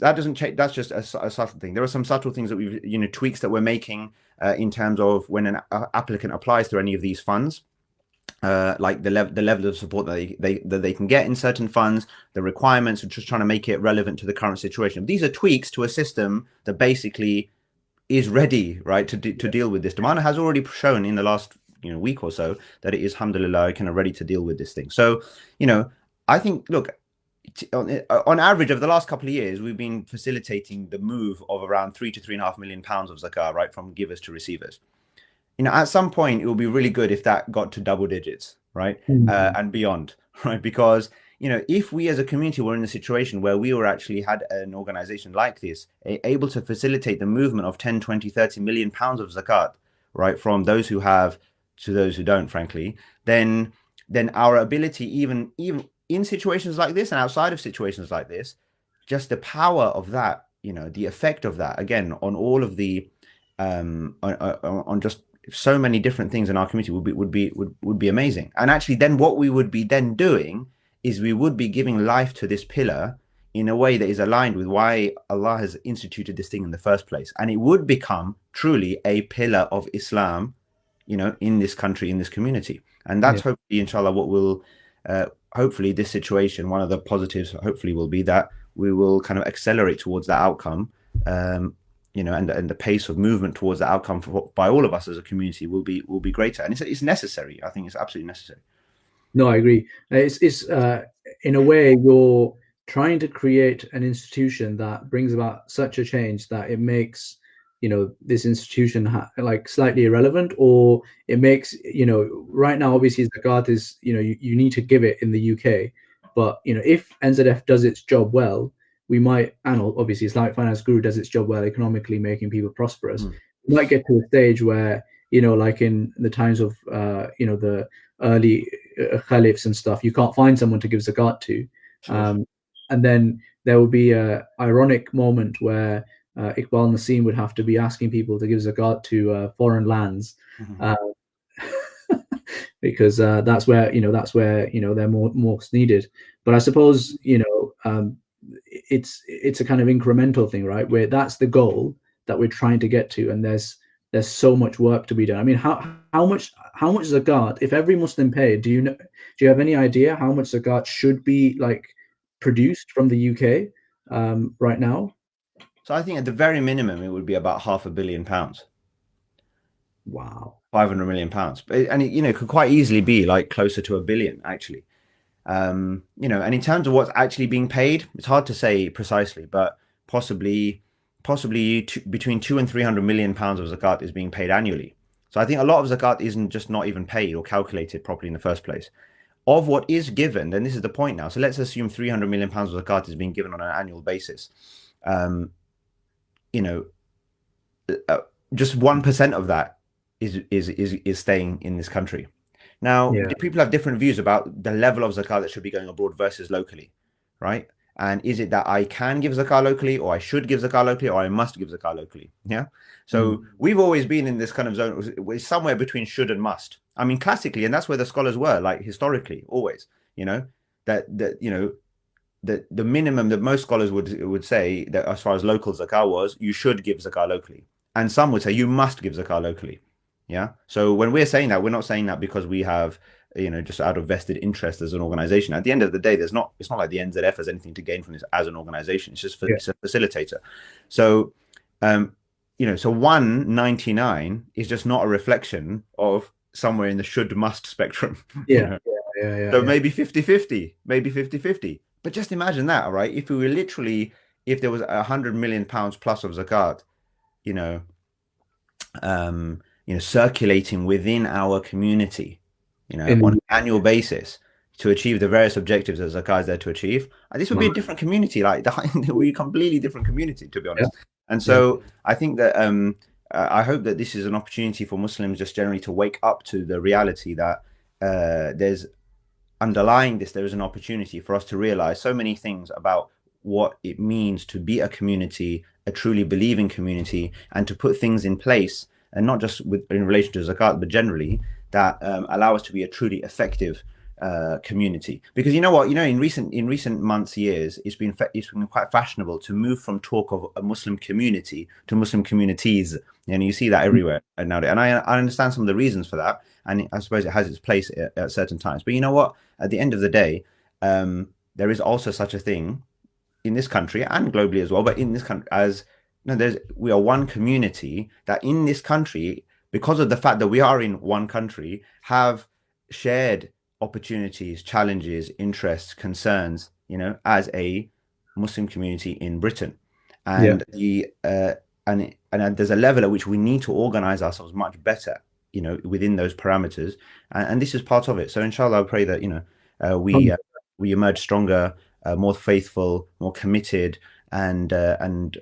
That doesn't change. That's just a subtle thing. There are some subtle things that we've, tweaks that we're making in terms of when an applicant applies to any of these funds. Like the level of support that they can get in certain funds, the requirements, and just trying to make it relevant to the current situation. These are tweaks to a system that basically is ready, right, to deal with this demand. It has already shown in the last week or so that it is, alhamdulillah, kind of ready to deal with this thing. So I think, look, on average over the last couple of years, we've been facilitating the move of around £3 to £3.5 million of zakat, right, from givers to receivers. At some point, it will be really good if that got to double digits, right? And beyond, right? Because, if we as a community were in a situation where we were actually had an organization like this, able to facilitate the movement of 10, 20, 30 million pounds of zakat, right, from those who have to those who don't, frankly, then our ability, even in situations like this and outside of situations like this, just the power of that, the effect of that, again, on all of the, on just so many different things in our community would be amazing. And actually then what we would be then doing is we would be giving life to this pillar in a way that is aligned with why Allah has instituted this thing in the first place. And it would become truly a pillar of Islam, in this country, in this community. And that's hopefully, inshallah, what will hopefully this situation, one of the positives hopefully will be that we will kind of accelerate towards that outcome. And the pace of movement towards the outcome by all of us as a community will be greater, and it's necessary. I think it's absolutely necessary. No, I agree. It's in a way you're trying to create an institution that brings about such a change that it makes this institution like slightly irrelevant, or it makes right now obviously zakat is you need to give it in the UK, but if NZF does its job well, we might, and obviously Islamic Finance Guru does its job well economically, making people prosperous. We might get to a stage where, like in the times of, the early caliphs and stuff, you can't find someone to give zakat to. Sure. And then there will be a ironic moment where Iqbal Nasim would have to be asking people to give zakat to foreign lands. Because that's where, they're most needed. But I suppose, it's a kind of incremental thing, right? Where that's the goal, that we're trying to get to, and there's so much work to be done. I mean, how much zakat, if every Muslim paid, do you have any idea how much zakat should be like produced from the UK right now? So I think at the very minimum, it would be about £500 million, Wow. 500 million pounds, and it could quite easily be like closer to a billion actually. And in terms of what's actually being paid, it's hard to say precisely, but possibly between 200 and 300 million pounds of zakat is being paid annually. So I think a lot of zakat isn't just not even paid or calculated properly in the first place. Of what is given, then this is the point now. So let's assume 300 million pounds of zakat is being given on an annual basis. Um, you know, just 1% of that is staying in this country. Now, Yeah. people have different views about the level of zakat that should be going abroad versus locally, right? And is it that I can give zakah locally, or I should give zakah locally, or I must give zakah locally? Yeah. So we've always been in this kind of zone, somewhere between should and must. I mean, classically, and that's where the scholars were, like historically, always. That the minimum that most scholars would say that as far as local zakah was, you should give zakah locally, and some would say you must give zakah locally. Yeah. So when we're saying that, we're not saying that because we have, just out of vested interest as an organization. At the end of the day, it's not like the NZF has anything to gain from this as an organization. It's just it's a facilitator. So, so 199 is just not a reflection of somewhere in the should must spectrum. Yeah. So maybe 50-50, maybe 50-50. But just imagine that, all right? If we were literally, if there was £100 million plus of zakat, circulating within our community, on an annual basis to achieve the various objectives that zakat is there to achieve, this would be a different community. Like it would be a completely different community, to be honest. And so I think that I hope that this is an opportunity for Muslims just generally to wake up to the reality that there's underlying this, there is an opportunity for us to realize so many things about what it means to be a community, a truly believing community, and to put things in place, and not just in relation to zakat, but generally, that allow us to be a truly effective community. Because in recent months, years, it's been quite fashionable to move from talk of a Muslim community to Muslim communities, and you see that everywhere nowadays. And I understand some of the reasons for that, and I suppose it has its place at certain times. But you know what? At the end of the day, there is also such a thing in this country and globally as well. But in this country, we are one community that in this country, because of the fact that we are in one country, have shared opportunities, challenges, interests, concerns, as a Muslim community in Britain. And and there's a level at which we need to organize ourselves much better, within those parameters. And this is part of it. So inshallah, I pray that, we emerge stronger, more faithful, more committed, and in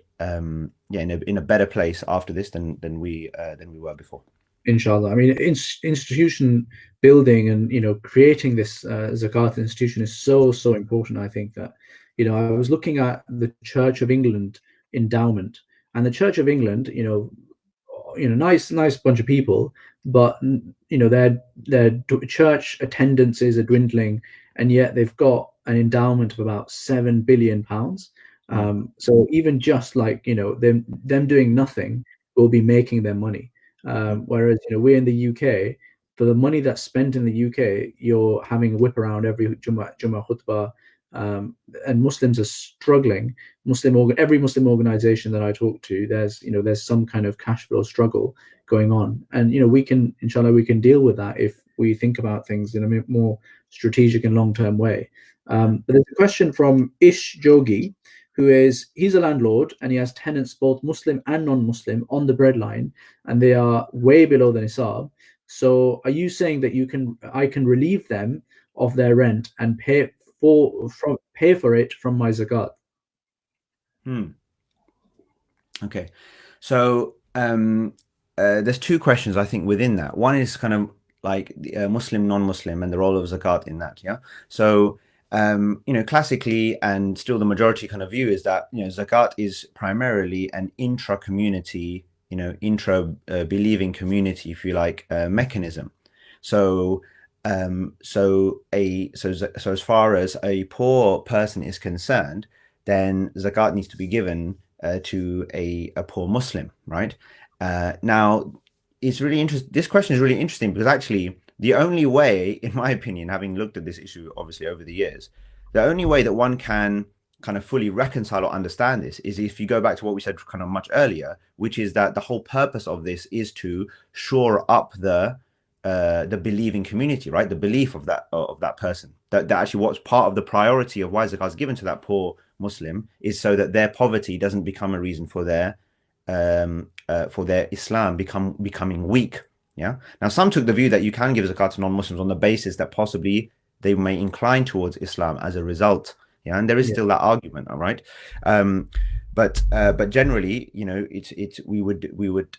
a better place after this than we were before. Inshallah. I mean, institution building and creating this zakat institution is so important. I think that I was looking at the Church of England endowment, and the Church of England, nice bunch of people, but their church attendances are dwindling, and yet they've got an endowment of about £7 billion. So even just like them doing nothing will be making them money. Whereas we're in the UK, for the money that's spent in the UK, you're having a whip around every Jummah khutbah, and Muslims are struggling. Every Muslim organization that I talk to, there's some kind of cash flow struggle going on, and we can, inshallah, we can deal with that if we think about things in a more strategic and long-term way. But there's a question from Ish Jogi, he's a landlord and he has tenants both Muslim and non-Muslim on the breadline, and they are way below the nisab. So are you saying that I can relieve them of their rent and pay for it from my zakat? Okay, so there's two questions I think within that. One is kind of like Muslim, non-Muslim, and the role of zakat in that. Yeah. So classically, and still the majority kind of view is that zakat is primarily an intra-community, believing community, if you like, mechanism. So as far as a poor person is concerned, then zakat needs to be given to a poor Muslim, right? Now, it's really interesting. This question is really interesting because actually, the only way, in my opinion, having looked at this issue obviously over the years, the only way that one can kind of fully reconcile or understand this is if you go back to what we said kind of much earlier, which is that the whole purpose of this is to shore up the believing community, right? The belief of that person. That actually what's part of the priority of why zakat is given to that poor Muslim is so that their poverty doesn't become a reason for their Islam becoming weak. Yeah. Now, some took the view that you can give zakat to non-Muslims on the basis that possibly they may incline towards Islam as a result. Yeah, and there is still that argument, all right. But generally, you know, we would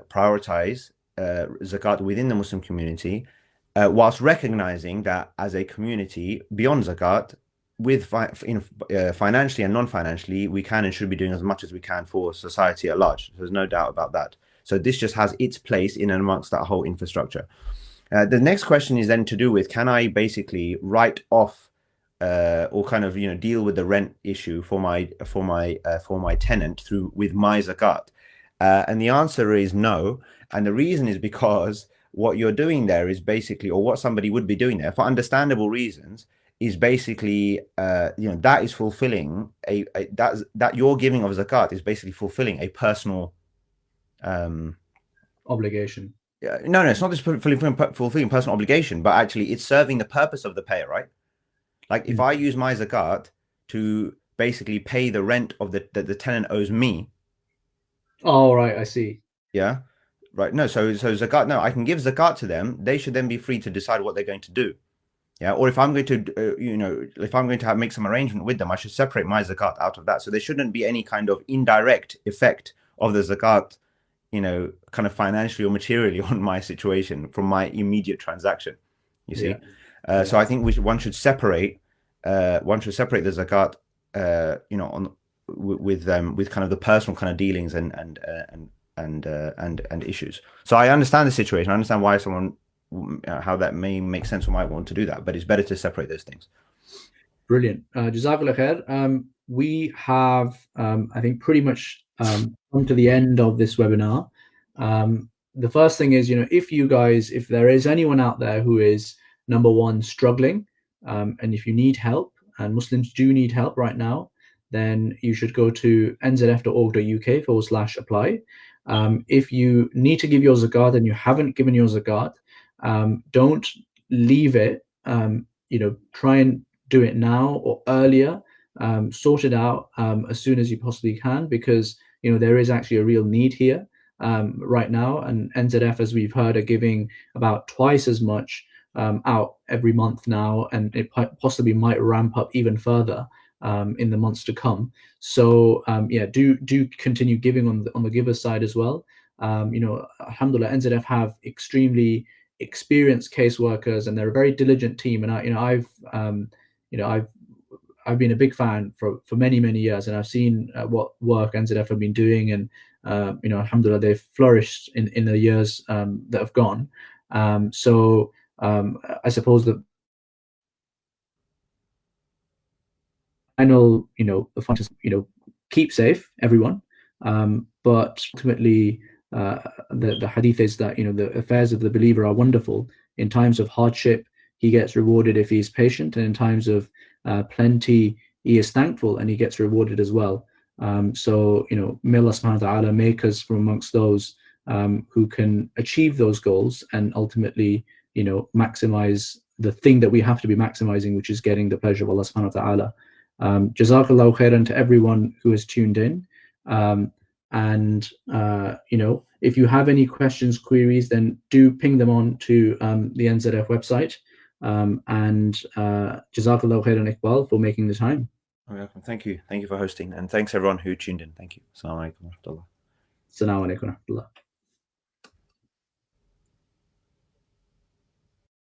prioritize zakat within the Muslim community, whilst recognizing that as a community beyond zakat, with financially and non-financially, we can and should be doing as much as we can for society at large. There's no doubt about that. So this just has its place in and amongst that whole infrastructure. The next question is then to do with, can I basically write off or kind of, you know, deal with the rent issue for my tenant with my zakat? And the answer is no. And the reason is because what you're doing there is basically, or what somebody would be doing there for understandable reasons, is basically, you know, that is fulfilling that your giving of zakat is basically fulfilling a personal obligation. No, it's not just fulfilling personal obligation, but actually it's serving the purpose of the payer, right? Like if I use my zakat to basically pay the rent of the tenant owes me. Oh, right, I see. Yeah, right. No, so zakat. No, I can give zakat to them. They should then be free to decide what they're going to do. Yeah, or if I'm going to, you know, if I'm going to make some arrangement with them, I should separate my zakat out of that. So there shouldn't be any kind of indirect effect of the zakat, you know, kind of financially or materially on my situation from my immediate transaction. You see, so I think one should separate the zakat, you know, with kind of the personal kind of dealings and issues. So I understand the situation. I understand why someone. How that may make sense or might want to do that, but it's better to separate those things. Brilliant. Jazakallah khair. We have, I think, pretty much come to the end of this webinar. The first thing is, you know, if there is anyone out there who is, number one, struggling, and if you need help, and Muslims do need help right now, then you should go to nzf.org.uk/apply. If you need to give your zakat and you haven't given your zakat, don't leave it. You know, try and do it now or earlier. Sort it out as soon as you possibly can, because you know there is actually a real need here right now. And NZF, as we've heard, are giving about twice as much out every month now, and it possibly might ramp up even further in the months to come. So yeah, do continue giving on the giver side as well. You know, alhamdulillah, NZF have extremely experienced caseworkers, and they're a very diligent team. And I've been a big fan for many years, and I've seen what work NZF have been doing, and you know, alhamdulillah, they've flourished in the years that have gone. So I suppose that final, you know, the fund is, you know, keep safe, everyone. But ultimately, the hadith is that, you know, the affairs of the believer are wonderful. In times of hardship, he gets rewarded if he's patient, and in times of plenty, he is thankful and he gets rewarded as well. So, you know, may Allah subhanahu wa ta'ala make us from amongst those who can achieve those goals and ultimately, you know, maximize the thing that we have to be maximizing, which is getting the pleasure of Allah subhanahu wa ta'ala. Jazakallahu khairan to everyone who has tuned in. And you know, if you have any questions, queries, then do ping them on to the NZF website. And Jazakallahu khairan, Iqbal, for making the time. Thank you for hosting, and thanks everyone who tuned in. Thank you. Assalamu alaikum wa rahmatullah. Assalamu alaikum wa rahmatullah.